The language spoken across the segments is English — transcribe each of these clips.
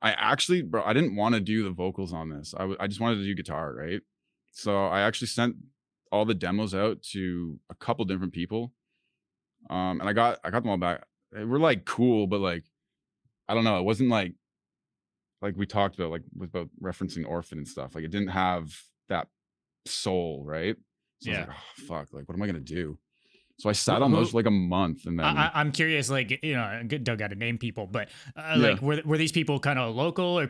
I actually, bro, I didn't want to do the vocals on this. I just wanted to do guitar, right? So I actually sent all the demos out to a couple different people. And I got them all back. They were like cool, but like I don't know, it wasn't like we talked about, like with about referencing Orphan and stuff. Like it didn't have that soul, right? So I was Yeah. like, oh fuck, like what am I gonna do? So I sat on those Who for like a month, and then I'm curious, like, you know, don't got to name people, but yeah. like, were these people kind of local or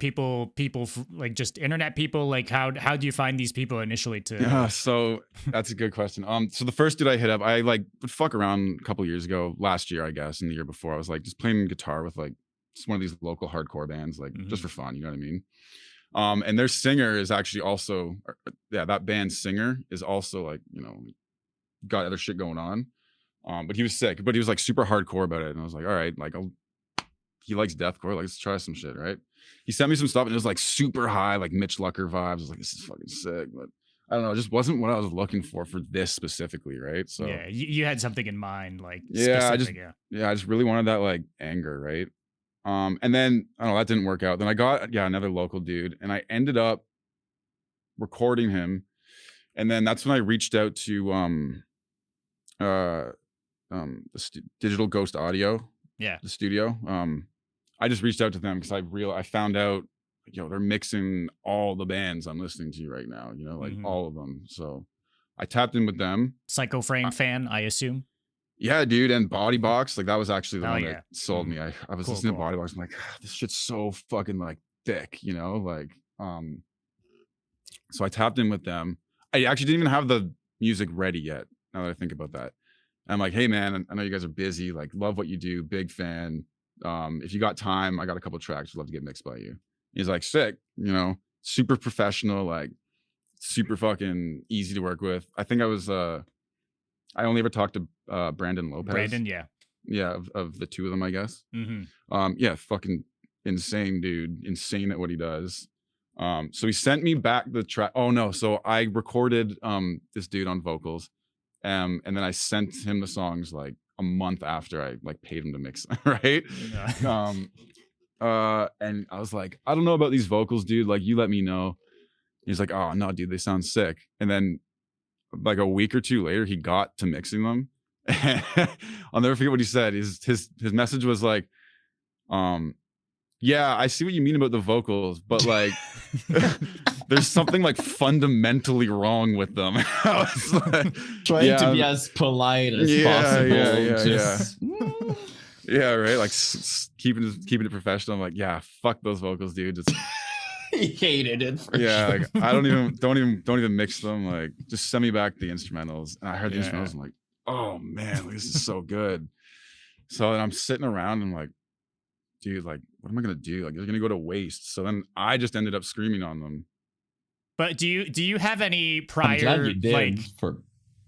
like just internet people? Like, how do you find these people initially to? Yeah, so that's a good question. So the first dude I hit up, I like would fuck around a couple years ago, last year, I guess, and the year before. I was like just playing guitar with like just one of these local hardcore bands, like just Mhm. for fun, you know what I mean? And their singer is actually also, yeah, that band's singer is also like, you know, got other shit going on. But he was sick, but he was like super hardcore about it. And I was like, all right, like he likes deathcore, like let's try some shit, right? He sent me some stuff and it was like super high, like Mitch Lucker vibes. I was like, this is fucking sick, but I don't know, it just wasn't what I was looking for this specifically, right? So Yeah, you had something in mind, like yeah, specific. Yeah. I just really wanted that like anger, right? And then I don't know, that didn't work out. Then I got another local dude, and I ended up recording him, and then that's when I reached out to uh Digital Ghost Audio, Yeah. the studio. I just reached out to them because I found out, they're mixing all the bands I'm listening to right now, like Hmm. all of them. So I tapped in with them. Psycho Frame Uh, fan, I assume. yeah, dude, and Body Box, like that was actually the Oh one that yeah. sold Hmm. me. I was Cool, listening to cool. Body Box. I'm like, "Ah, this shit's so fucking like thick, like so I tapped in with them. I actually didn't even have the music ready yet. Now that I think about that, I'm like, hey man, I know you guys are busy. Like, love what you do. Big fan. If you got time, I got a couple tracks. I'd love to get mixed by you. He's like, sick. Super professional. Like, super fucking easy to work with. I think I only ever talked to Brandon Lopez. Brandon, yeah. Yeah, of the two of them, I guess. Hmm. Yeah, fucking insane dude. Insane at what he does. So he sent me back the track. Oh no, so I recorded this dude on vocals. And then I sent him the songs like a month after I like paid him to mix them, right? Um and I was like, I don't know about these vocals, dude. Like, you let me know. He's like, oh no, dude, they sound sick. And then like a week or two later, he got to mixing them. I'll never forget what he said. His message was like, yeah, I see what you mean about the vocals, but like there's something like fundamentally wrong with them. I was like, Trying to be as polite as possible. Yeah, right. Like keeping it professional. I'm like, yeah, fuck those vocals, dude. Just He hated it. yeah, Sure. like I don't even mix them. Like, just send me back the instrumentals. And I heard the instrumentals. I'm like, oh man, like, this is so good. So then I'm sitting around and I'm like, dude, like, what am I gonna do? Like, it's gonna go to waste. So then I just ended up screaming on them. But do you have any I'm prior glad you did. like?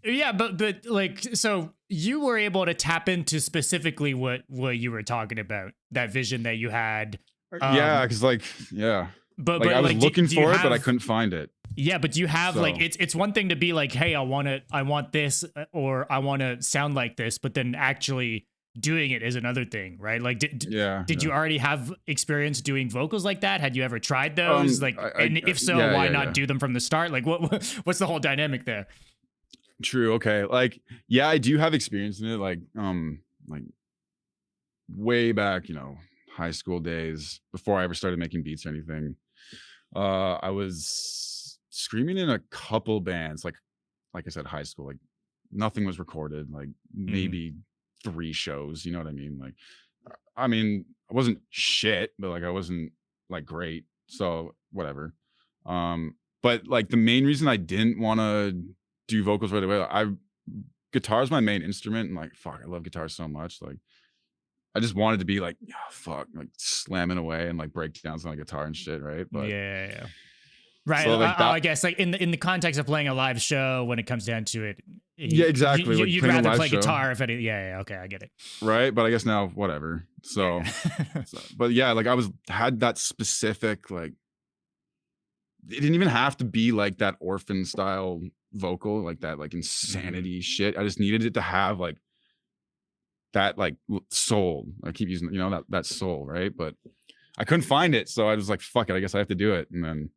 Yeah, but like, so you were able to tap into specifically what you were talking about, that vision that you had. Yeah, because like, yeah, but like I was like, looking do you for it, but I have- couldn't find it. Yeah, but do you have like, So- it's one thing to be like, hey, I want this, or I want to sound like this, but then actually doing it is another thing, right? Like, did you already have experience doing vocals like that? Had you ever tried those? And if so, why not do them from the start? Like, what's the whole dynamic there? True. Okay. Like, yeah, I do have experience in it. Like way back, high school days, before I ever started making beats or anything. I was screaming in a couple bands, like I said, high school. Like, nothing was recorded. Like, maybe 3 shows. You know what I mean? Like, I mean, I wasn't shit, but like I wasn't like great. So whatever. But like the main reason I didn't want to do vocals right away, guitar is my main instrument, and like, fuck, I love guitar so much. Like, I just wanted to be like, oh, fuck, like slamming away and like breakdowns on a guitar and shit, right? But yeah. Right. So, like, I guess like in the context of playing a live show, when it comes down to it, yeah, exactly. Like, you'd playing a rather live play show. guitar if any. Yeah, okay, I get it. Right, but I guess now whatever. So, but yeah, like I had that specific, like, it didn't even have to be like that Orphan style vocal, like that like insanity shit. I just needed it to have like that like soul. I keep using, that soul, right? But I couldn't find it, so I was like, fuck it, I guess I have to do it. And then